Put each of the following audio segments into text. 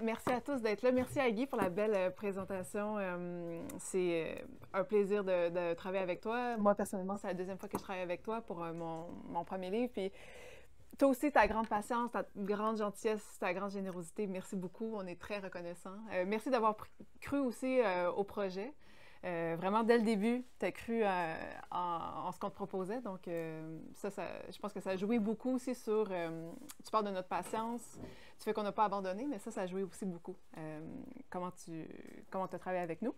Merci à tous d'être là. Merci à Guy pour la belle présentation. C'est un plaisir de travailler avec toi. Moi, personnellement, c'est la deuxième fois que je travaille avec toi pour mon premier livre. Puis toi aussi, ta grande patience, ta grande gentillesse, ta grande générosité, merci beaucoup. On est très reconnaissants. Merci d'avoir cru aussi au projet. Vraiment, dès le début, tu as cru en ce qu'on te proposait. Donc, je pense que ça a joué beaucoup aussi sur... tu parles de notre patience, tu fais qu'on n'a pas abandonné, mais ça a joué aussi beaucoup. Comment tu as travaillé avec nous.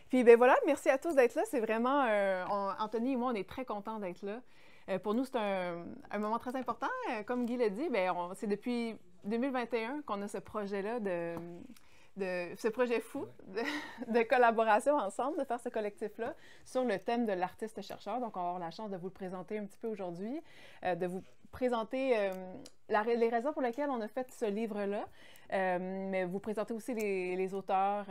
Puis, ben voilà, merci à tous d'être là. C'est vraiment... Anthony et moi, on est très contents d'être là. Pour nous, c'est un moment très important. Comme Guy l'a dit, c'est depuis 2021 qu'on a ce projet-là ce projet fou de collaboration ensemble, de faire ce collectif-là sur le thème de l'artiste-chercheur. Donc, on va avoir la chance de vous le présenter un petit peu aujourd'hui, de vous présenter les raisons pour lesquelles on a fait ce livre-là, mais vous présenter aussi les auteurs,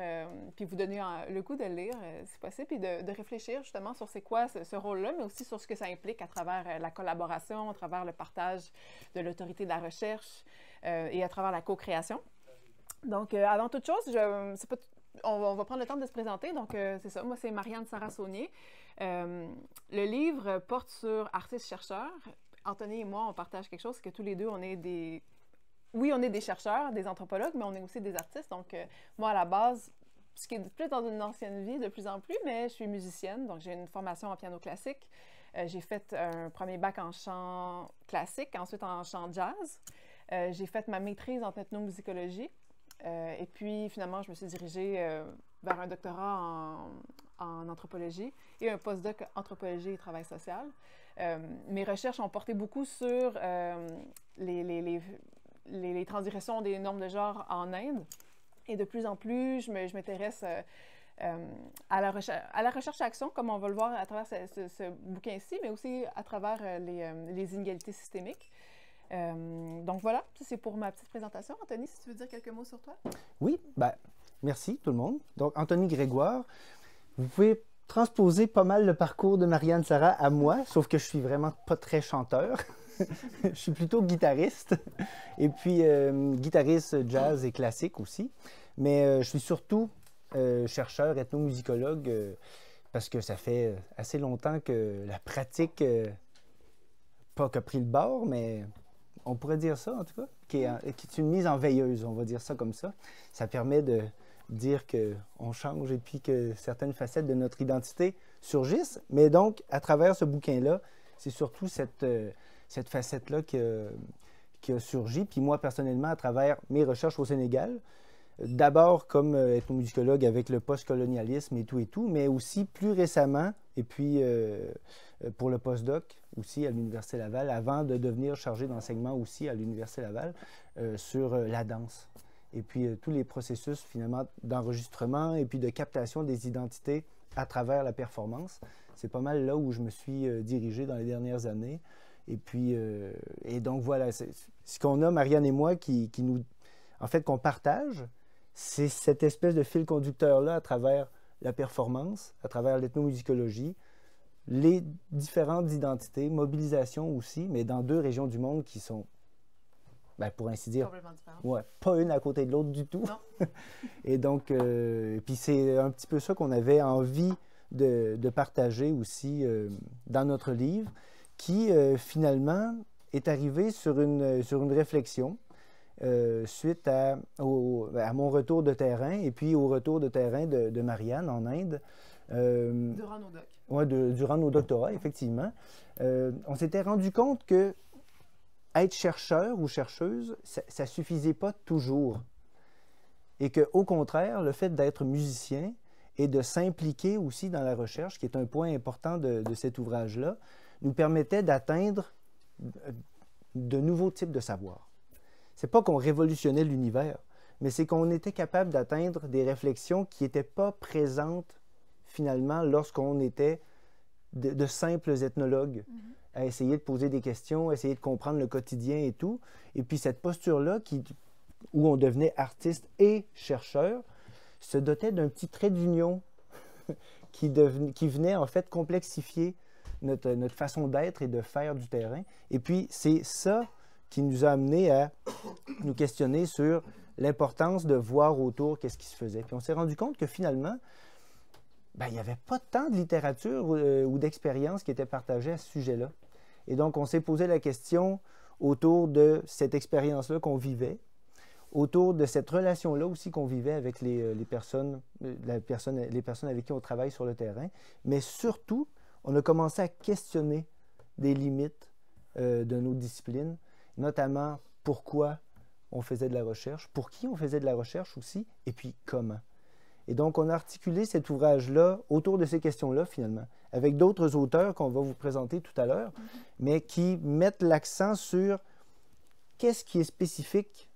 puis vous donner le goût de le lire, si possible, puis de réfléchir justement sur c'est quoi ce rôle-là, mais aussi sur ce que ça implique à travers la collaboration, à travers le partage de l'autorité de la recherche et à travers la co-création. Donc, avant toute chose, on va prendre le temps de se présenter. Donc, c'est ça. Moi, c'est Marianne Sarah-Saunier. Le livre porte sur artistes-chercheurs. Anthony et moi, on partage quelque chose, c'est que tous les deux, on est des chercheurs, des anthropologues, mais on est aussi des artistes. Donc, moi, à la base, ce qui est plus dans une ancienne vie de plus en plus, mais je suis musicienne, donc j'ai une formation en piano classique. J'ai fait un premier bac en chant classique, ensuite en chant jazz. J'ai fait ma maîtrise en ethnomusicologie. Et puis, finalement, je me suis dirigée vers un doctorat en anthropologie et un postdoc anthropologie et travail social. Mes recherches ont porté beaucoup sur les transgressions des normes de genre en Inde. Et de plus en plus, je m'intéresse à la recherche-action, comme on va le voir à travers ce bouquin-ci, mais aussi à travers les inégalités systémiques. Donc voilà, c'est pour ma petite présentation. Anthony, si tu veux dire quelques mots sur toi? Oui, merci tout le monde. Donc, Anthony Grégoire, vous pouvez transposer pas mal le parcours de Marianne Sarah à moi, sauf que je suis vraiment pas très chanteur. Je suis plutôt guitariste, et puis guitariste jazz et classique aussi. Mais je suis surtout chercheur, ethnomusicologue, parce que ça fait assez longtemps que la pratique, pas qu'a pris le bord, mais... on pourrait dire ça, en tout cas, qui est une mise en veilleuse, on va dire ça comme ça. Ça permet de dire qu'on change et puis que certaines facettes de notre identité surgissent. Mais donc, à travers ce bouquin-là, c'est surtout cette facette-là qui a surgi. Puis moi, personnellement, à travers mes recherches au Sénégal, d'abord comme ethnomusicologue avec le post-colonialisme et tout, mais aussi plus récemment, et puis pour le postdoc aussi à l'Université Laval, avant de devenir chargé d'enseignement aussi à l'Université Laval sur la danse. Et puis tous les processus finalement d'enregistrement et puis de captation des identités à travers la performance. C'est pas mal là où je me suis dirigé dans les dernières années. Et puis, et donc voilà, ce qu'on a, Marianne et moi, en fait, qu'on partage, c'est cette espèce de fil conducteur-là à travers la performance, à travers l'ethnomusicologie, les différentes identités, mobilisation aussi, mais dans deux régions du monde qui sont, pour ainsi dire, complètement différentes. Ouais, pas une à côté de l'autre du tout. Non. Et donc, puis c'est un petit peu ça qu'on avait envie de partager aussi dans notre livre, qui finalement est arrivé sur une réflexion suite à mon retour de terrain et puis au retour de terrain de Marianne en Inde. Durant nos docs. Oui, durant nos doctorats, effectivement. On s'était rendu compte que être chercheur ou chercheuse, ça ne suffisait pas toujours. Et qu'au contraire, le fait d'être musicien et de s'impliquer aussi dans la recherche, qui est un point important de cet ouvrage-là, nous permettait d'atteindre de nouveaux types de savoirs. C'est pas qu'on révolutionnait l'univers, mais c'est qu'on était capable d'atteindre des réflexions qui n'étaient pas présentes finalement lorsqu'on était de simples ethnologues à essayer de poser des questions, essayer de comprendre le quotidien et tout. Et puis cette posture-là, où on devenait artiste et chercheur, se dotait d'un petit trait d'union qui venait en fait complexifier notre façon d'être et de faire du terrain. Et puis c'est ça qui nous a amené à nous questionner sur l'importance de voir autour qu'est-ce qui se faisait. Puis on s'est rendu compte que finalement, ben, il n'y avait pas tant de littérature ou d'expérience qui était partagée à ce sujet-là. Et donc, on s'est posé la question autour de cette expérience-là qu'on vivait, autour de cette relation-là aussi qu'on vivait avec les personnes avec qui on travaille sur le terrain. Mais surtout, on a commencé à questionner des limites de nos disciplines, notamment pourquoi on faisait de la recherche, pour qui on faisait de la recherche aussi, et puis comment. Et donc, on a articulé cet ouvrage-là autour de ces questions-là, finalement, avec d'autres auteurs qu'on va vous présenter tout à l'heure, mais qui mettent l'accent sur qu'est-ce qui est spécifique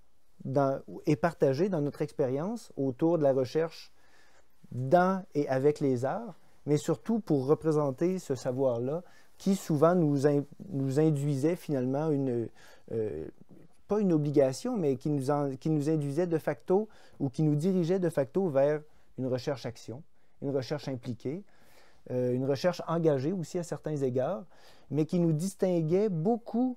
et partagé dans notre expérience autour de la recherche dans et avec les arts, mais surtout pour représenter ce savoir-là qui souvent nous induisait finalement pas une obligation, mais qui nous induisait de facto ou qui nous dirigeait de facto vers une recherche-action, une recherche impliquée, une recherche engagée aussi à certains égards, mais qui nous distinguait beaucoup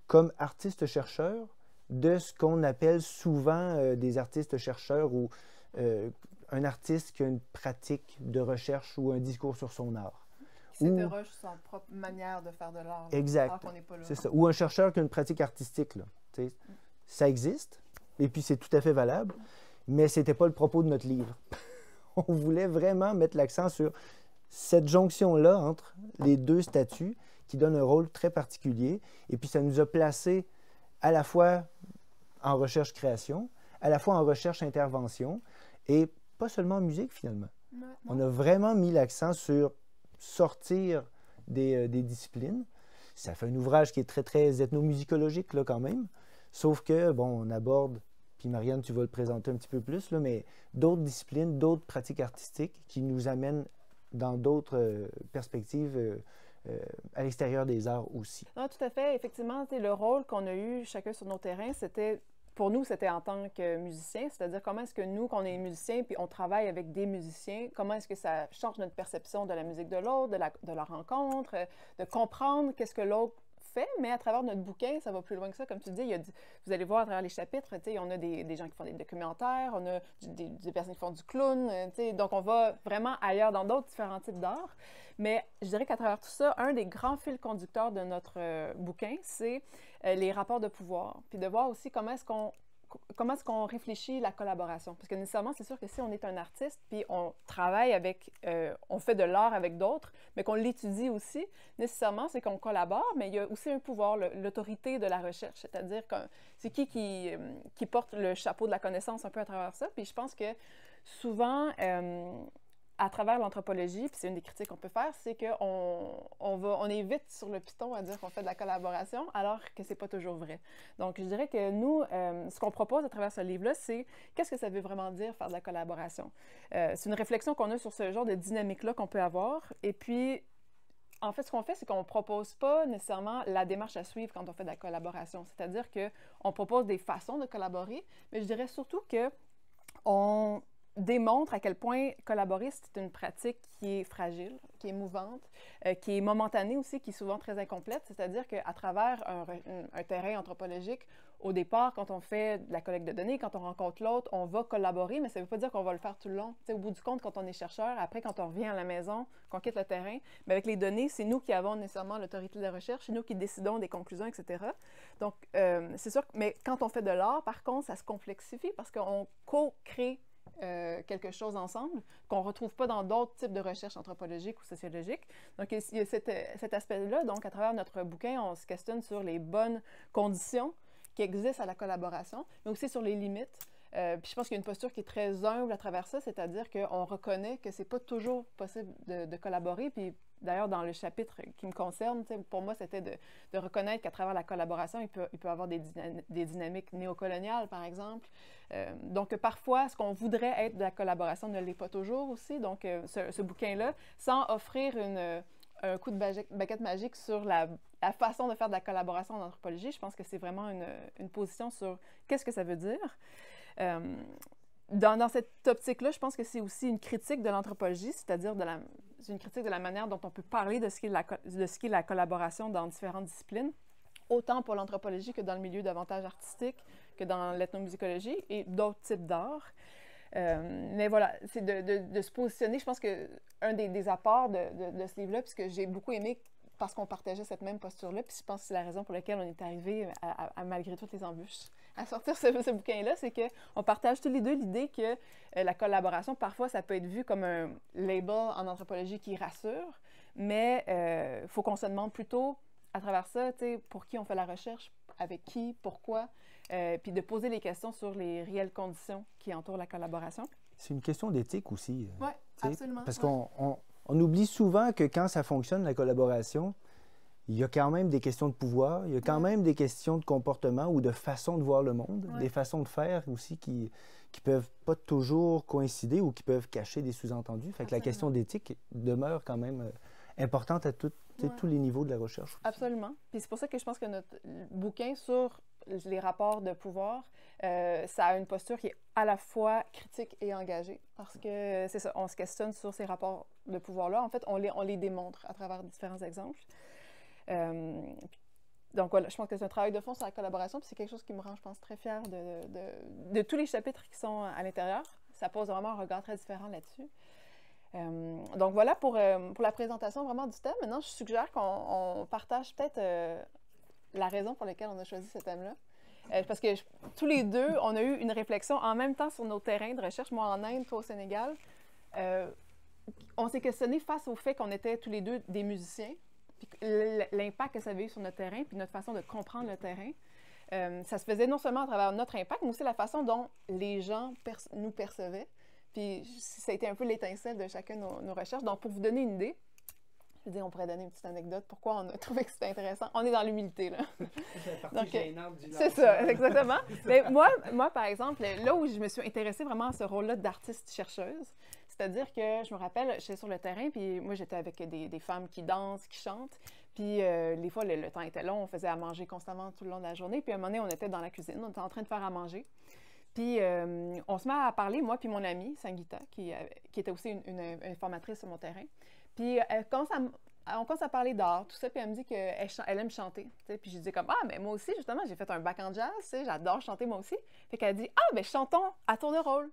comme artistes-chercheurs de ce qu'on appelle souvent des artistes-chercheurs ou un artiste qui a une pratique de recherche ou un discours sur son art. Qui s'interroge sur sa propre manière de faire de l'art. Exact. C'est ça. Ou un chercheur qui a une pratique artistique. Là. Ça existe, et puis c'est tout à fait valable, mais ce n'était pas le propos de notre livre. On voulait vraiment mettre l'accent sur cette jonction-là entre les deux statuts qui donne un rôle très particulier. Et puis ça nous a placés à la fois en recherche-création, à la fois en recherche-intervention, et pas seulement en musique finalement. Non. On a vraiment mis l'accent sur sortir des disciplines. Ça fait un ouvrage qui est très, très ethnomusicologique là, quand même, sauf que, bon, on aborde, puis Marianne, tu vas le présenter un petit peu plus, là, mais d'autres disciplines, d'autres pratiques artistiques qui nous amènent dans d'autres perspectives à l'extérieur des arts aussi. Non, tout à fait. Effectivement, le rôle qu'on a eu chacun sur nos terrains, c'était, pour nous, c'était en tant que musicien, c'est-à-dire comment est-ce que nous, qu'on est musiciens, puis on travaille avec des musiciens, comment est-ce que ça change notre perception de la musique de l'autre, de la rencontre, de comprendre qu'est-ce que l'autre fait, mais à travers notre bouquin, ça va plus loin que ça. Comme tu dis, vous allez voir à travers les chapitres, on a des gens qui font des documentaires, on a des personnes qui font du clown, donc on va vraiment ailleurs dans d'autres différents types d'art. Mais je dirais qu'à travers tout ça, un des grands fils conducteurs de notre bouquin, c'est les rapports de pouvoir, puis de voir aussi comment est-ce qu'on réfléchit la collaboration. Parce que nécessairement, c'est sûr que si on est un artiste, puis on travaille avec, on fait de l'art avec d'autres, mais qu'on l'étudie aussi, nécessairement, c'est qu'on collabore, mais il y a aussi un pouvoir, l'autorité de la recherche. C'est-à-dire que c'est qui porte le chapeau de la connaissance un peu à travers ça. Puis je pense que souvent, à travers l'anthropologie, puis c'est une des critiques qu'on peut faire, c'est qu'on est vite sur le piston à dire qu'on fait de la collaboration, alors que c'est pas toujours vrai. Donc, je dirais que nous, ce qu'on propose à travers ce livre-là, c'est qu'est-ce que ça veut vraiment dire faire de la collaboration? C'est une réflexion qu'on a sur ce genre de dynamique-là qu'on peut avoir. Et puis, en fait, ce qu'on fait, c'est qu'on ne propose pas nécessairement la démarche à suivre quand on fait de la collaboration. C'est-à-dire qu'on propose des façons de collaborer, mais je dirais surtout qu'on démontre à quel point collaborer, c'est une pratique qui est fragile, qui est mouvante, qui est momentanée aussi, qui est souvent très incomplète. C'est-à-dire qu'à travers un terrain anthropologique, au départ, quand on fait de la collecte de données, quand on rencontre l'autre, on va collaborer, mais ça ne veut pas dire qu'on va le faire tout le long. T'sais, au bout du compte, quand on est chercheur, après, quand on revient à la maison, qu'on quitte le terrain, mais avec les données, c'est nous qui avons nécessairement l'autorité de la recherche, c'est nous qui décidons des conclusions, etc. Donc, c'est sûr, mais quand on fait de l'art, par contre, ça se complexifie parce qu'on co-crée quelque chose ensemble qu'on ne retrouve pas dans d'autres types de recherches anthropologiques ou sociologiques. Donc, il y a cet aspect-là. Donc, à travers notre bouquin, on se questionne sur les bonnes conditions qui existent à la collaboration, mais aussi sur les limites. Puis je pense qu'il y a une posture qui est très humble à travers ça, c'est-à-dire qu'on reconnaît que c'est pas toujours possible de collaborer. Puis d'ailleurs, dans le chapitre qui me concerne, pour moi, c'était de reconnaître qu'à travers la collaboration, il peut y avoir des dynamiques néocoloniales, par exemple. Donc parfois, ce qu'on voudrait être de la collaboration ne l'est pas toujours aussi. Donc ce bouquin-là, sans offrir un coup de baguette magique sur la façon de faire de la collaboration en anthropologie, je pense que c'est vraiment une position sur qu'est-ce que ça veut dire. Dans cette optique-là, je pense que c'est aussi une critique de l'anthropologie, c'est-à-dire une critique de la manière dont on peut parler de ce qu'est la collaboration dans différentes disciplines, autant pour l'anthropologie que dans le milieu davantage artistique, que dans l'ethnomusicologie et d'autres types d'art. Mais voilà, c'est de se positionner. Je pense qu'un des apports de ce livre-là, puisque j'ai beaucoup aimé parce qu'on partageait cette même posture-là, puis je pense que c'est la raison pour laquelle on est arrivé, malgré toutes les embûches, à sortir ce bouquin-là, c'est qu'on partage tous les deux l'idée que la collaboration, parfois, ça peut être vu comme un label en anthropologie qui rassure, mais il faut qu'on se demande plutôt, à travers ça, pour qui on fait la recherche, avec qui, pourquoi, puis de poser les questions sur les réelles conditions qui entourent la collaboration. C'est une question d'éthique aussi. Oui, absolument. Parce qu'on oublie souvent que quand ça fonctionne, la collaboration, il y a quand même des questions de pouvoir, il y a quand même des questions de comportement ou de façon de voir le monde, des façons de faire aussi qui peuvent pas toujours coïncider ou qui peuvent cacher des sous-entendus. Fait que la question d'éthique demeure quand même importante à tous les niveaux de la recherche. Absolument. Puis c'est pour ça que je pense que notre bouquin sur les rapports de pouvoir, ça a une posture qui est à la fois critique et engagée. Parce que c'est ça, on se questionne sur ces rapports de pouvoir-là. En fait, on les démontre à travers différents exemples. Donc voilà, je pense que c'est un travail de fond sur la collaboration, puis c'est quelque chose qui me rend, je pense, très fière de tous les chapitres qui sont à l'intérieur. Ça pose vraiment un regard très différent là-dessus. Donc voilà pour la présentation vraiment du thème. Maintenant, je suggère qu'on partage peut-être la raison pour laquelle on a choisi ce thème-là. Parce que tous les deux, on a eu une réflexion en même temps sur nos terrains de recherche. Moi en Inde, toi au Sénégal. On s'est questionné face au fait qu'on était tous les deux des musiciens, puis l'impact que ça avait eu sur notre terrain, puis notre façon de comprendre le terrain. Ça se faisait non seulement à travers notre impact, mais aussi la façon dont les gens nous percevaient. Puis ça a été un peu l'étincelle de chacun de nos recherches. Donc, pour vous donner une idée, je veux dire, on pourrait donner une petite anecdote. Pourquoi on a trouvé que c'était intéressant? On est dans l'humilité, là. C'est ça, exactement. Mais moi, par exemple, là où je me suis intéressée vraiment à ce rôle-là d'artiste-chercheuse, c'est-à-dire que je me rappelle, j'étais sur le terrain, puis moi, j'étais avec des femmes qui dansent, qui chantent. Puis, des fois, le temps était long, on faisait à manger constamment tout le long de la journée. Puis, à un moment donné, on était dans la cuisine, on était en train de faire à manger. Puis, on se met à parler, moi puis mon amie, Sangeeta, qui était aussi une formatrice sur mon terrain. Puis, on commence à parler d'art, tout ça, puis elle me dit qu'elle aime chanter. T'sais. Puis je dis comme, ah, mais moi aussi, justement, j'ai fait un bac en jazz, j'adore chanter moi aussi. Fait qu'elle dit, ah, ben chantons à tour de rôle,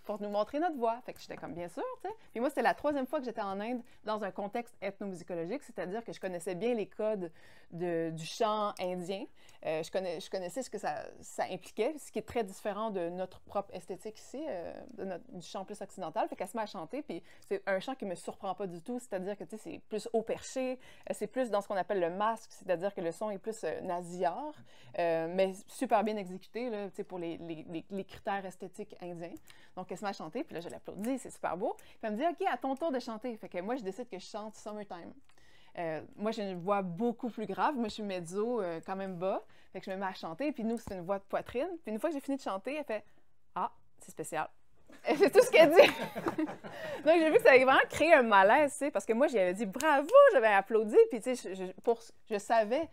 pour nous montrer notre voix. Fait que j'étais comme, bien sûr, t'sais. Puis moi, c'était la 3e fois que j'étais en Inde dans un contexte ethnomusicologique, c'est-à-dire que je connaissais bien les codes du chant indien. Je connaissais ce que ça impliquait, ce qui est très différent de notre propre esthétique ici, du chant plus occidental. Fait qu'elle se met à chanter, puis c'est un chant qui me surprend pas du tout, c'est-à-dire que, c'est plus haut perché, c'est plus dans ce qu'on appelle le masque, c'est-à-dire que le son est plus nasillard, mais super bien exécuté, là, pour les critères esthétiques indiens. Donc, elle se met à chanter, puis là, je l'applaudis, c'est super beau. Puis elle me dit, OK, à ton tour de chanter. Fait que moi, je décide que je chante Summertime. Moi, j'ai une voix beaucoup plus grave. Moi, je suis mezzo, quand même bas. Fait que je me mets à chanter. Puis nous, c'est une voix de poitrine. Puis une fois que j'ai fini de chanter, elle fait « Ah, c'est spécial. » Et c'est tout ce qu'elle dit. Donc, j'ai vu que ça avait vraiment créé un malaise, tu sais, parce que moi, j'avais dit « Bravo! » J'avais applaudi. Puis, tu sais, je savais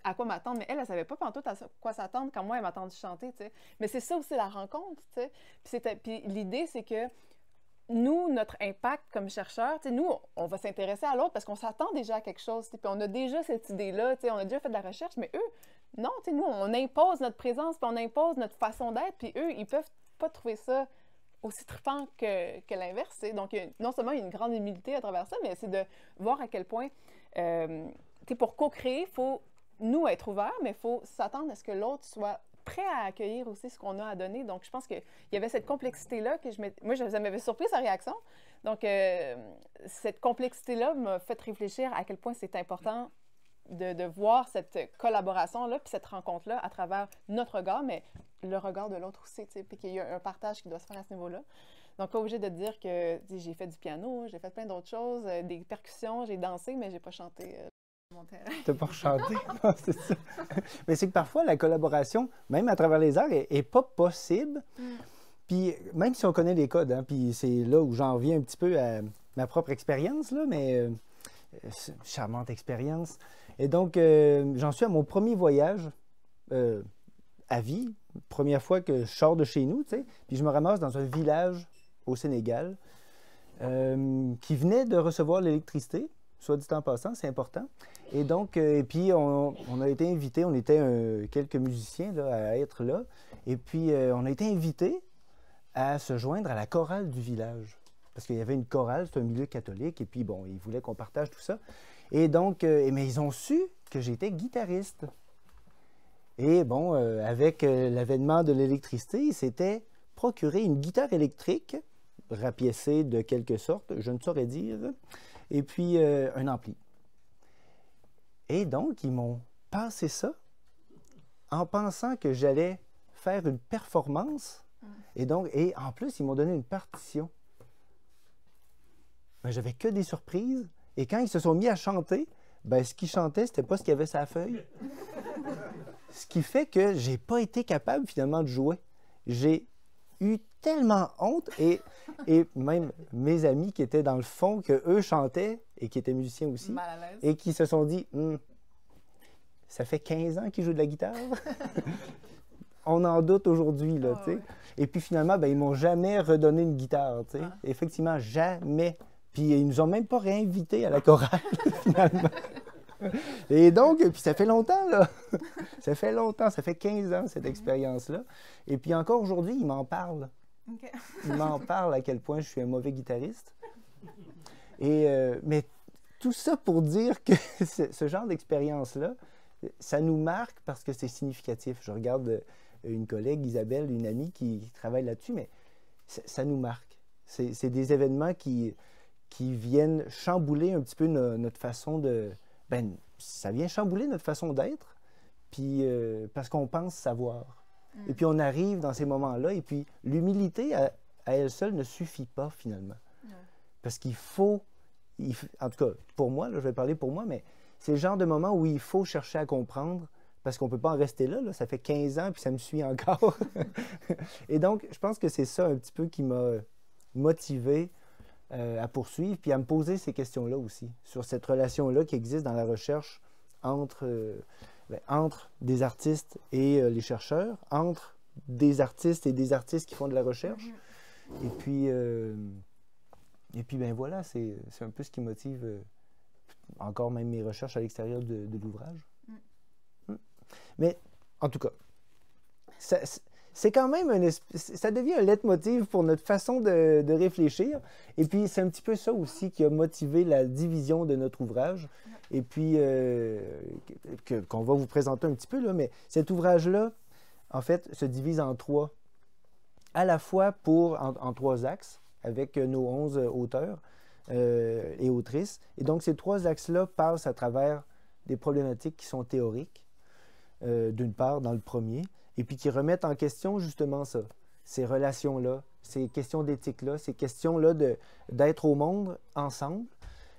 à quoi m'attendre. Mais elle savait pas pantoute à quoi s'attendre quand moi, elle m'a entendu chanter, tu sais. Mais c'est ça aussi la rencontre, tu sais. Puis l'idée, c'est que nous, notre impact comme chercheurs, nous, on va s'intéresser à l'autre parce qu'on s'attend déjà à quelque chose. Puis on a déjà cette idée-là, on a déjà fait de la recherche, mais eux, non, nous, on impose notre présence, puis on impose notre façon d'être, puis eux, ils peuvent pas trouver ça aussi trippant que l'inverse. Donc, non seulement il y a une grande humilité à travers ça, mais c'est de voir à quel point, pour co-créer, il faut, nous, être ouverts, mais il faut s'attendre à ce que l'autre soit prêt à accueillir aussi ce qu'on a à donner. Donc, je pense qu'il y avait cette complexité-là que moi, ça m'avait surpris sa réaction. Donc, cette complexité-là m'a fait réfléchir à quel point c'est important de voir cette collaboration-là puis cette rencontre-là à travers notre regard, mais le regard de l'autre aussi, puis qu'il y a un partage qui doit se faire à ce niveau-là. Donc, pas obligé de dire que j'ai fait du piano, j'ai fait plein d'autres choses, des percussions, j'ai dansé, mais j'ai pas chanté. T'as pas chanté, non, c'est ça. Mais c'est que parfois, la collaboration, même à travers les arts, est pas possible. Puis même si on connaît les codes, hein, puis c'est là où j'en reviens un petit peu à ma propre expérience, là, mais charmante expérience. Et donc, j'en suis à mon premier voyage à vie, première fois que je sors de chez nous, tu sais, puis je me ramasse dans un village au Sénégal qui venait de recevoir l'électricité. soit dit en passant, c'est important. Et donc, et puis on a été invités, on était quelques musiciens là, à être là, et puis on a été invités à se joindre à la chorale du village. Parce qu'il y avait une chorale, c'est un milieu catholique, et puis bon, ils voulaient qu'on partage tout ça. Et donc, mais ils ont su que j'étais guitariste. Et bon, avec l'avènement de l'électricité, il s'était procuré une guitare électrique, rapiécée de quelque sorte, je ne saurais dire, et puis un ampli. Et donc, ils m'ont passé ça en pensant que j'allais faire une performance. Et donc, et en plus, ils m'ont donné une partition. Ben, j'avais que des surprises. Et quand ils se sont mis à chanter, ben, ce qu'ils chantaient, c'était pas ce qu'il y avait sur la feuille. Ce qui fait que j'ai pas été capable finalement de jouer. J'ai eu tellement honte et même mes amis qui étaient dans le fond, que eux chantaient et qui étaient musiciens aussi, et qui se sont dit ça fait 15 ans qu'ils jouent de la guitare. On en doute aujourd'hui, là, tu sais. Et puis finalement, ben, ils m'ont jamais redonné une guitare, tu sais. Effectivement, jamais. Puis ils nous ont même pas réinvités à la chorale, finalement. Et donc, puis ça fait longtemps, là. Ça fait longtemps, ça fait 15 ans, cette expérience-là. Et puis encore aujourd'hui, ils m'en parlent. Okay. Ils m'en parlent à quel point je suis un mauvais guitariste. Et, mais tout ça pour dire que ce genre d'expérience-là, ça nous marque parce que c'est significatif. Je regarde une collègue, Isabelle, une amie qui travaille là-dessus, mais ça nous marque. C'est des événements qui viennent chambouler un petit peu notre façon de... Ben, ça vient chambouler notre façon d'être, puis parce qu'on pense savoir. Et puis on arrive dans ces moments-là, et puis l'humilité à elle seule ne suffit pas finalement. Parce qu'il faut, en tout cas pour moi, là, je vais parler pour moi, mais c'est le genre de moment où il faut chercher à comprendre, parce qu'on ne peut pas en rester là, ça fait 15 ans, puis ça me suit encore. Et donc, je pense que c'est ça un petit peu qui m'a motivé à poursuivre, puis à me poser ces questions-là aussi, sur cette relation-là qui existe dans la recherche entre des artistes et les chercheurs, entre des artistes et des artistes qui font de la recherche. Et puis ben voilà, c'est un peu ce qui motive encore même mes recherches à l'extérieur de l'ouvrage. Mais en tout cas, c'est quand même ça devient un leitmotiv pour notre façon de réfléchir. Et puis, c'est un petit peu ça aussi qui a motivé la division de notre ouvrage. Et puis, qu'on va vous présenter un petit peu, là, mais cet ouvrage-là, en fait, se divise en trois. À la fois en trois axes, avec nos 11 auteurs et autrices. Et donc, ces trois axes-là passent à travers des problématiques qui sont théoriques, d'une part, dans le premier, et puis qui remettent en question justement ça, ces relations-là, ces questions d'éthique-là, ces questions-là d'être au monde ensemble,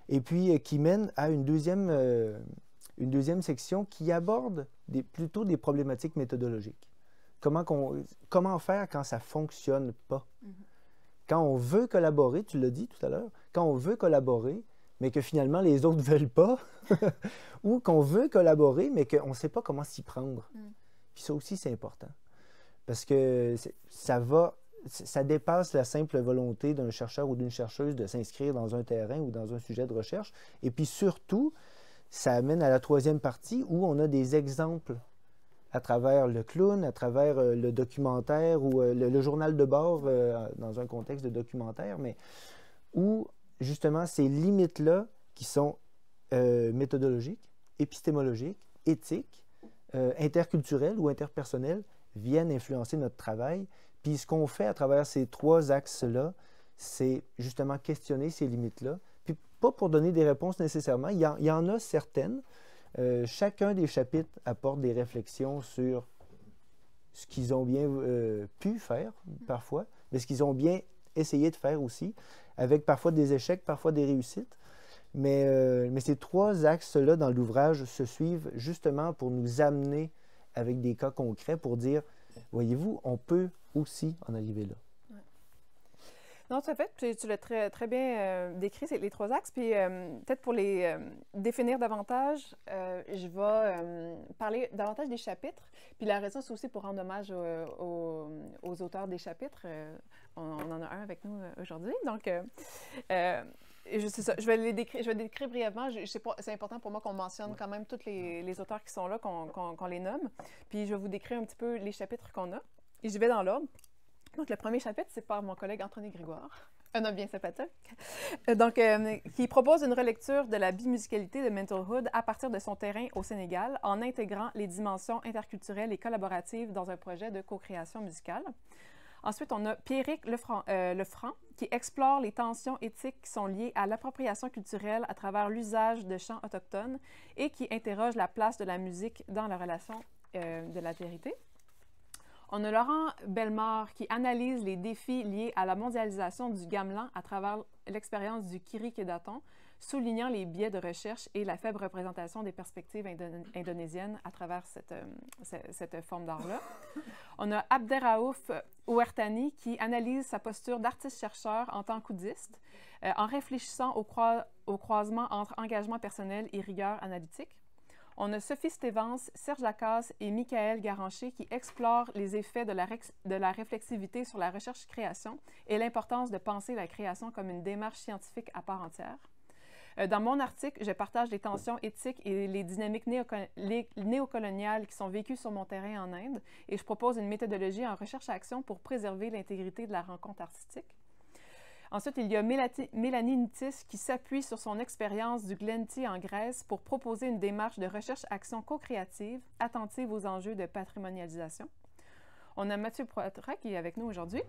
et puis qui mènent à une deuxième section qui aborde plutôt des problématiques méthodologiques. Comment faire quand ça ne fonctionne pas? Quand on veut collaborer, tu l'as dit tout à l'heure, quand on veut collaborer, mais que finalement les autres ne veulent pas, ou qu'on veut collaborer, mais qu'on ne sait pas comment s'y prendre. Puis ça aussi, c'est important. Parce que ça dépasse la simple volonté d'un chercheur ou d'une chercheuse de s'inscrire dans un terrain ou dans un sujet de recherche. Et puis surtout, ça amène à la troisième partie où on a des exemples à travers le clown, à travers le documentaire ou le journal de bord dans un contexte de documentaire, mais où justement ces limites-là qui sont méthodologiques, épistémologiques, éthiques, interculturelles ou interpersonnelles viennent influencer notre travail. Puis ce qu'on fait à travers ces trois axes-là, c'est justement questionner ces limites-là. Puis pas pour donner des réponses nécessairement, il y en a certaines. Chacun des chapitres apporte des réflexions sur ce qu'ils ont bien pu faire parfois, mais ce qu'ils ont bien essayé de faire aussi, avec parfois des échecs, parfois des réussites. Mais ces trois axes-là dans l'ouvrage se suivent justement pour nous amener avec des cas concrets pour dire, voyez-vous, on peut aussi en arriver là. Ouais. Non, tout à fait. Tu l'as très, très bien décrit, c'est les trois axes. Puis peut-être pour les définir davantage, je vais parler davantage des chapitres. Puis la raison, c'est aussi pour rendre hommage aux auteurs des chapitres. On en a un avec nous aujourd'hui. Donc, je vais les décrire, je vais décrire brièvement. C'est important pour moi qu'on mentionne quand même tous les auteurs qui sont là, qu'on les nomme. Puis je vais vous décrire un petit peu les chapitres qu'on a. Et je vais dans l'ordre. Donc, le premier chapitre, c'est par mon collègue Anthony Grégoire, un homme bien sympathique, qui propose une relecture de la bimusicalité de Mentalhood à partir de son terrain au Sénégal, en intégrant les dimensions interculturelles et collaboratives dans un projet de co-création musicale. Ensuite, on a Pierrick Lefranc, qui explore les tensions éthiques qui sont liées à l'appropriation culturelle à travers l'usage de chants autochtones et qui interroge la place de la musique dans la relation de l'altérité. On a Laurent Bellemare qui analyse les défis liés à la mondialisation du gamelan à travers l'expérience du Kiri Kedaton, soulignant les biais de recherche et la faible représentation des perspectives indonésiennes à travers cette forme d'art-là. On a Abderraouf Ouertani qui analyse sa posture d'artiste-chercheur en tant qu'oudiste, en réfléchissant au croisement entre engagement personnel et rigueur analytique. On a Sophie Stevens, Serge Lacasse et Michael Garancher qui explorent les effets de la réflexivité sur la recherche-création et l'importance de penser la création comme une démarche scientifique à part entière. Dans mon article, je partage les tensions éthiques et les dynamiques néocoloniales qui sont vécues sur mon terrain en Inde et je propose une méthodologie en recherche-action pour préserver l'intégrité de la rencontre artistique. Ensuite, il y a Mélanie Nitis qui s'appuie sur son expérience du Glen Tea en Grèce pour proposer une démarche de recherche-action co-créative, attentive aux enjeux de patrimonialisation. On a Mathieu Poitras qui est avec nous aujourd'hui,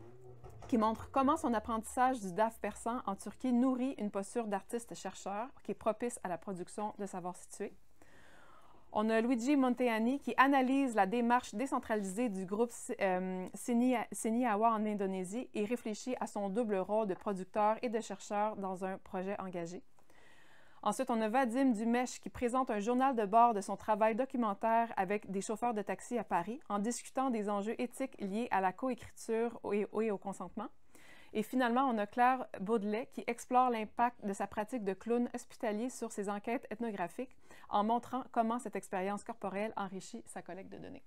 qui montre comment son apprentissage du DAF persan en Turquie nourrit une posture d'artiste-chercheur qui est propice à la production de savoir situé. On a Luigi Monteani qui analyse la démarche décentralisée du groupe Seni Awa en Indonésie et réfléchit à son double rôle de producteur et de chercheur dans un projet engagé. Ensuite, on a Vadim Dumesh qui présente un journal de bord de son travail documentaire avec des chauffeurs de taxi à Paris en discutant des enjeux éthiques liés à la coécriture et au consentement. Et finalement, on a Claire Baudelet qui explore l'impact de sa pratique de clown hospitalier sur ses enquêtes ethnographiques en montrant comment cette expérience corporelle enrichit sa collecte de données.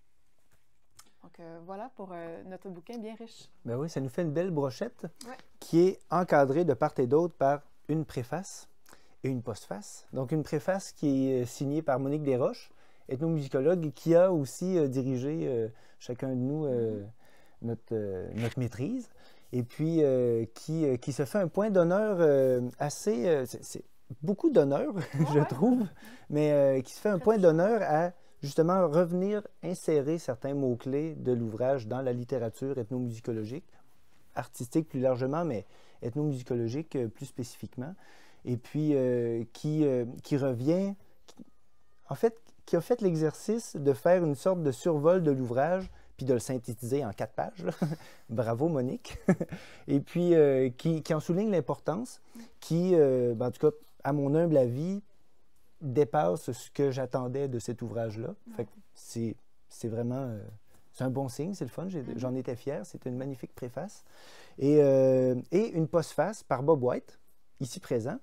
Donc voilà pour notre bouquin bien riche. Ben oui, ça nous fait une belle brochette ouais. Qui est encadrée de part et d'autre par une préface et une postface. Donc une préface qui est signée par Monique Desroches, ethnomusicologue, qui a aussi dirigé chacun de nous notre maîtrise. Et puis qui se fait un point d'honneur assez... c'est beaucoup d'honneur, je trouve, mais qui se fait un point d'honneur à justement revenir insérer certains mots-clés de l'ouvrage dans la littérature ethnomusicologique, artistique plus largement, mais ethnomusicologique plus spécifiquement. Et puis qui revient... en fait, qui a fait l'exercice de faire une sorte de survol de l'ouvrage puis de le synthétiser en 4 pages. Bravo, Monique. Et puis, qui en souligne l'importance, qui, en tout cas, à mon humble avis, dépasse ce que j'attendais de cet ouvrage-là. Fait que c'est vraiment... c'est un bon signe, c'est le fun, j'en étais fier, c'était une magnifique préface. Et une postface par Bob White, ici présent,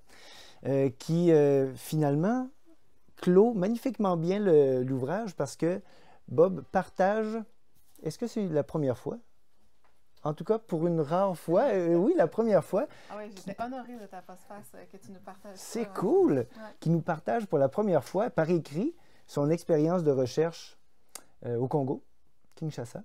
qui, finalement, clôt magnifiquement bien l'ouvrage parce que Bob partage... Est-ce que c'est la première fois? En tout cas, pour une rare fois, oui, la première fois. Ah oui, j'étais honorée de ta postface que tu nous partages. C'est cool! Ouais. Qui nous partage pour la première fois, par écrit, son expérience de recherche au Congo, Kinshasa,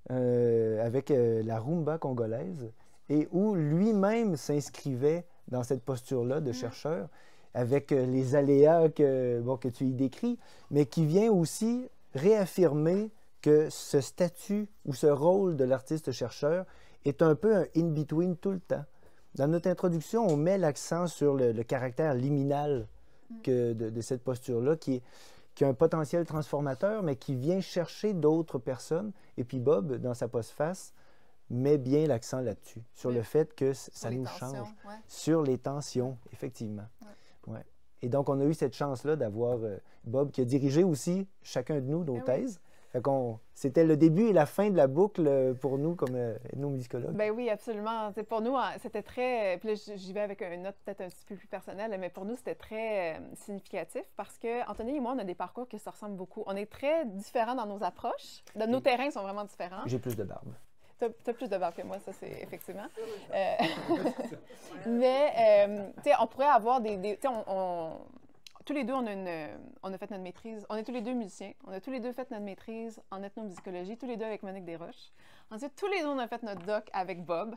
avec la rumba congolaise, et où lui-même s'inscrivait dans cette posture-là de chercheur, avec les aléas que tu y décris, mais qui vient aussi réaffirmer que ce statut ou ce rôle de l'artiste-chercheur est un peu un in-between tout le temps. Dans notre introduction, on met l'accent sur le caractère liminal de cette posture-là, qui a un potentiel transformateur, mais qui vient chercher d'autres personnes. Et puis Bob, dans sa postface, met bien l'accent là-dessus, sur le fait que ça nous change. Sur les tensions, effectivement. Ouais. Et donc, on a eu cette chance-là d'avoir Bob qui a dirigé aussi chacun de nous nos thèses. C'était le début et la fin de la boucle pour nous comme ethnomusicologues. Ben oui, absolument. T'sais, pour nous, c'était très... Puis là, j'y vais avec une note peut-être un petit peu plus personnelle, mais pour nous, c'était très significatif parce que Anthony et moi, on a des parcours qui se ressemblent beaucoup. On est très différents dans nos approches. Nos terrains sont vraiment différents. J'ai plus de barbe. t'as plus de barbe que moi, ça, c'est effectivement. Tu sais, on pourrait avoir tu sais, tous les deux, on a fait notre maîtrise. On est tous les deux musiciens. On a tous les deux fait notre maîtrise en ethnomusicologie, tous les deux avec Monique Desroches. Ensuite, tous les deux, on a fait notre doc avec Bob,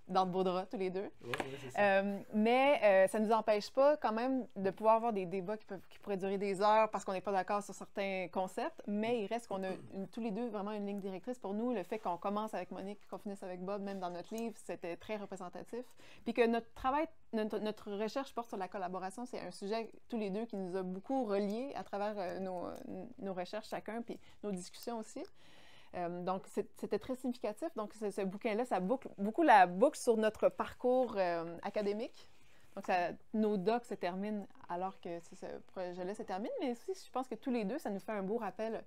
dans le beau drap, tous les deux. Ouais, c'est ça. Mais ça ne nous empêche pas quand même de pouvoir avoir des débats qui pourraient durer des heures parce qu'on n'est pas d'accord sur certains concepts, mais il reste qu'on a tous les deux vraiment une ligne directrice. Pour nous, le fait qu'on commence avec Monique, qu'on finisse avec Bob, même dans notre livre, c'était très représentatif. Puis que notre travail, notre recherche porte sur la collaboration, c'est un sujet, tous les deux, qui nous a beaucoup reliés à travers nos recherches chacun, puis nos discussions aussi. Donc, c'était très significatif. Donc, ce bouquin-là, ça boucle beaucoup la boucle sur notre parcours académique. Donc, nos docs se terminent alors que ce projet-là se termine. Mais aussi, je pense que tous les deux, ça nous fait un beau rappel,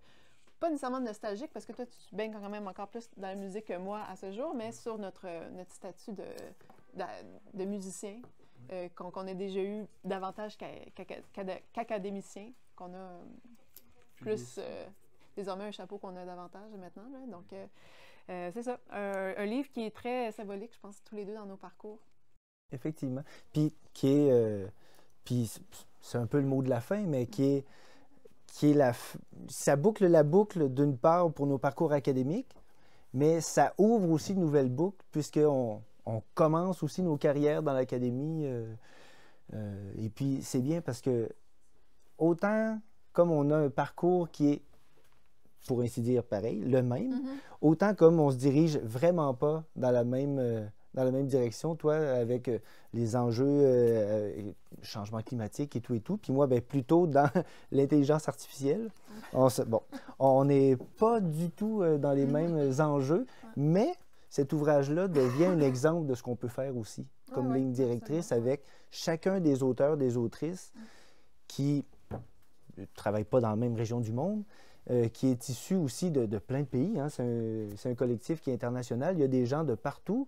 pas nécessairement nostalgique, parce que toi, tu baignes quand même encore plus dans la musique que moi à ce jour, mais sur notre statut de musicien, qu'on a déjà eu davantage qu'académicien, qu'on a plus... désormais un chapeau qu'on a davantage maintenant. Là. Donc, c'est ça. Un livre qui est très symbolique, je pense, tous les deux dans nos parcours. Effectivement. Puis, puis c'est un peu le mot de la fin, mais qui est ça boucle la boucle d'une part pour nos parcours académiques, mais ça ouvre aussi de nouvelles boucles, puisqu'on commence aussi nos carrières dans l'académie. Et puis, c'est bien parce que autant comme on a un parcours qui est, pour ainsi dire, pareil, le même, autant comme on se dirige vraiment pas dans la même direction, toi, avec les enjeux changement climatique et tout, puis moi, plutôt dans l'intelligence artificielle. On n'est pas du tout dans les mêmes enjeux, mais cet ouvrage-là devient un exemple de ce qu'on peut faire aussi, comme ligne directrice, avec chacun des auteurs, des autrices qui ne travaillent pas dans la même région du monde, qui est issu aussi de plein de pays. Hein. C'est un collectif qui est international. Il y a des gens de partout,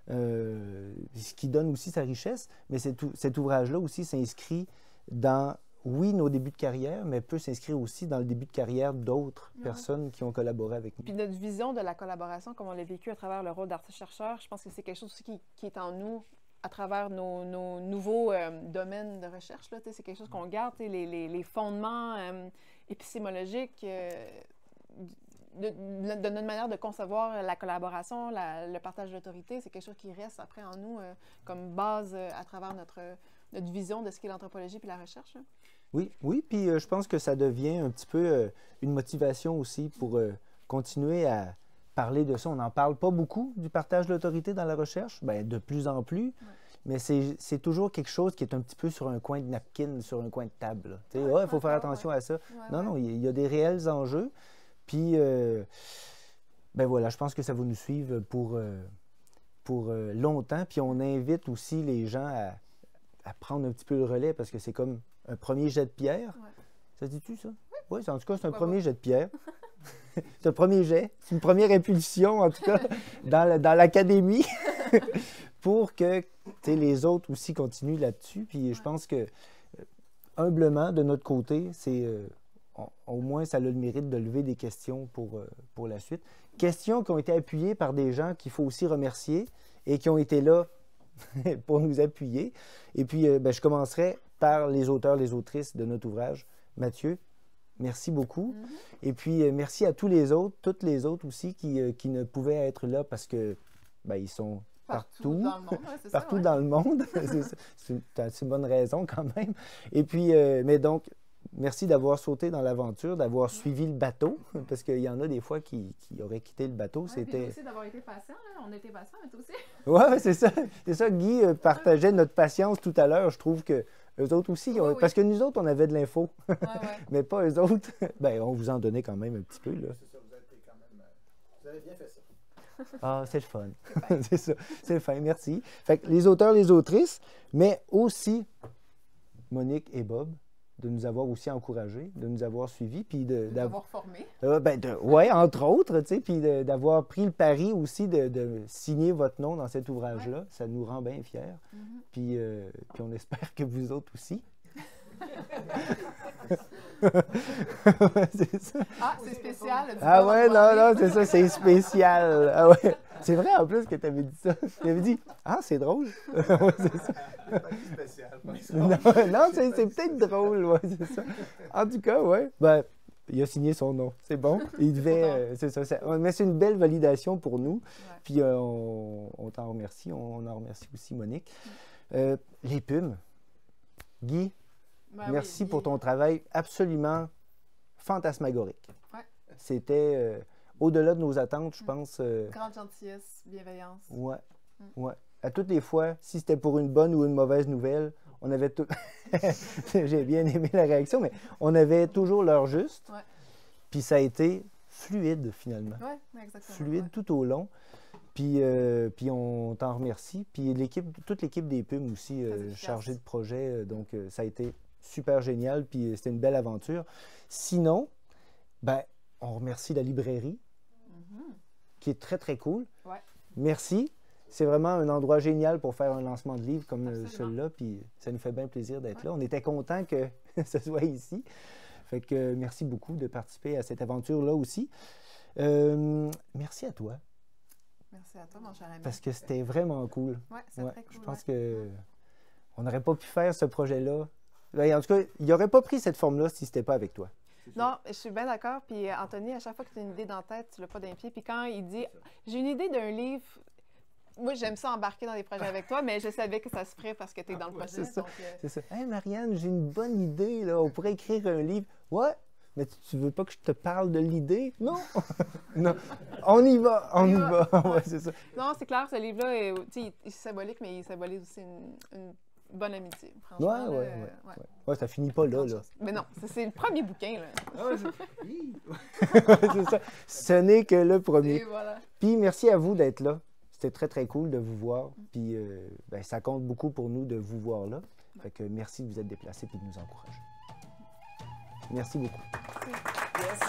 ce qui donne aussi sa richesse. Mais cet ouvrage-là aussi s'inscrit dans, oui, nos débuts de carrière, mais peut s'inscrire aussi dans le début de carrière d'autres personnes qui ont collaboré avec nous. Puis notre vision de la collaboration, comme on l'a vécu à travers le rôle d'artiste-chercheur, je pense que c'est quelque chose aussi qui est en nous à travers nos nouveaux domaines de recherche. C'est quelque chose qu'on garde, les fondements épistémologiques de notre manière de concevoir la collaboration, le partage d'autorité. C'est quelque chose qui reste après en nous comme base à travers notre vision de ce qu'est l'anthropologie puis la recherche. Oui, puis je pense que ça devient un petit peu une motivation aussi pour continuer à parler de ça. On n'en parle pas beaucoup du partage de l'autorité dans la recherche, de plus en plus, mais c'est toujours quelque chose qui est un petit peu sur un coin de napkin, sur un coin de table. Il faut faire attention à ça. Non, il y a des réels enjeux. Puis, voilà, je pense que ça va nous suivre pour longtemps. Puis on invite aussi les gens à prendre un petit peu le relais parce que c'est comme un premier jet de pierre. Ça dit-tu, ça? Oui, en tout cas, c'est un premier jet de pierre. C'est un premier jet, c'est une première impulsion, en tout cas, dans l'académie, pour que les autres aussi continuent là-dessus. Puis je pense que, humblement, de notre côté, c'est au moins, ça a le mérite de lever des questions pour la suite. Questions qui ont été appuyées par des gens qu'il faut aussi remercier et qui ont été là pour nous appuyer. Et puis, je commencerai par les auteurs, les autrices de notre ouvrage. Mathieu, merci beaucoup. Et puis, merci à tous les autres, toutes les autres aussi qui ne pouvaient être là parce que ils sont partout dans le monde. Partout dans le monde. C'est une bonne raison quand même. Et puis, mais donc, merci d'avoir sauté dans l'aventure, d'avoir suivi le bateau, parce qu'il y en a des fois qui auraient quitté le bateau. C'était aussi d'avoir été patient. On a été patient, mais toi aussi. Oui, c'est ça. C'est ça. Guy partageait notre patience tout à l'heure. Je trouve que eux autres aussi, parce que nous autres, on avait de l'info, mais pas eux autres. On vous en donnait quand même un petit peu. Là. C'est ça, vous avez bien fait ça. Ah, c'est le fun. C'est ça, c'est le fun, merci. Fait que les auteurs, les autrices, mais aussi Monique et Bob, de nous avoir aussi encouragés, de nous avoir suivis, puis d'avoir formés. Oui, entre autres, tu sais, puis d'avoir pris le pari aussi de signer votre nom dans cet ouvrage-là. Ouais. Ça nous rend bien fiers. Puis on espère que vous autres aussi. C'est ça. Ah, c'est spécial. Ah ouais, non, c'est ça, c'est spécial. Ah ouais. C'est vrai en plus que tu avais dit ça. Tu avais dit ah, c'est drôle. Ouais, c'est ça. C'est pas si spécial. Non, c'est peut-être drôle, ouais, c'est ça. En tout cas, ouais. Ben, il a signé son nom. C'est bon. Il devait. C'est ça, mais c'est une belle validation pour nous. Ouais. Puis on t'en remercie. On en remercie aussi Monique. Les pubs. Guy, Ben merci oui, pour ton travail absolument fantasmagorique. Ouais. C'était au-delà de nos attentes, je pense. Grande gentillesse, bienveillance. Ouais. Mm. Ouais. À toutes les fois, si c'était pour une bonne ou une mauvaise nouvelle, on avait tout. J'ai bien aimé la réaction, mais on avait toujours l'heure juste. Ouais. Puis ça a été fluide finalement. Ouais, exactement. Fluide Ouais. tout au long. Puis on t'en remercie. Puis toute l'équipe des PUM aussi, Très efficace. chargée de projet. Donc ça a été super génial. Puis c'était une belle aventure. Sinon, ben, on remercie la librairie, qui est très, très cool. Ouais. Merci. C'est vraiment un endroit génial pour faire un lancement de livre comme Absolument. celui-là. Puis ça nous fait bien plaisir d'être Ouais. là. On était contents que ce soit ici. Fait que merci beaucoup de participer à cette aventure-là aussi. Merci à toi, Merci à toi, mon cher ami. parce que c'était vraiment cool. Ouais, c'est Ouais, très cool. je pense ouais. que on n'aurait pas pu faire ce projet-là. Ben, en tout cas, il n'aurait pas pris cette forme-là si c'était pas avec toi. Non, je suis bien d'accord. Puis Anthony, à chaque fois que tu as une idée dans la tête, tu l'as pas d'un pied. Puis quand il dit j'ai une idée d'un livre, moi j'aime ça embarquer dans des projets avec toi, mais je savais que ça se ferait parce que tu es dans le projet. c'est ça. Donc, C'est ça. Hey Marianne, j'ai une bonne idée, là. On pourrait écrire un livre. Ouais, mais tu veux pas que je te parle de l'idée? Non! Non. On y va, on y va. Ouais, c'est ça. non, c'est clair, ce livre-là, il est symbolique, mais il symbolise aussi une bonne amitié. Franchement, Ouais, là, Ouais, ça finit pas là, grande là. chance. Mais non, c'est le premier bouquin. Là. C'est ça. Ce n'est que le premier. Et voilà. Puis merci à vous d'être là. C'était très, très cool de vous voir. Puis ben, ça compte beaucoup pour nous de vous voir là. Fait que merci de vous être déplacés et de nous encourager. Merci beaucoup. Yes.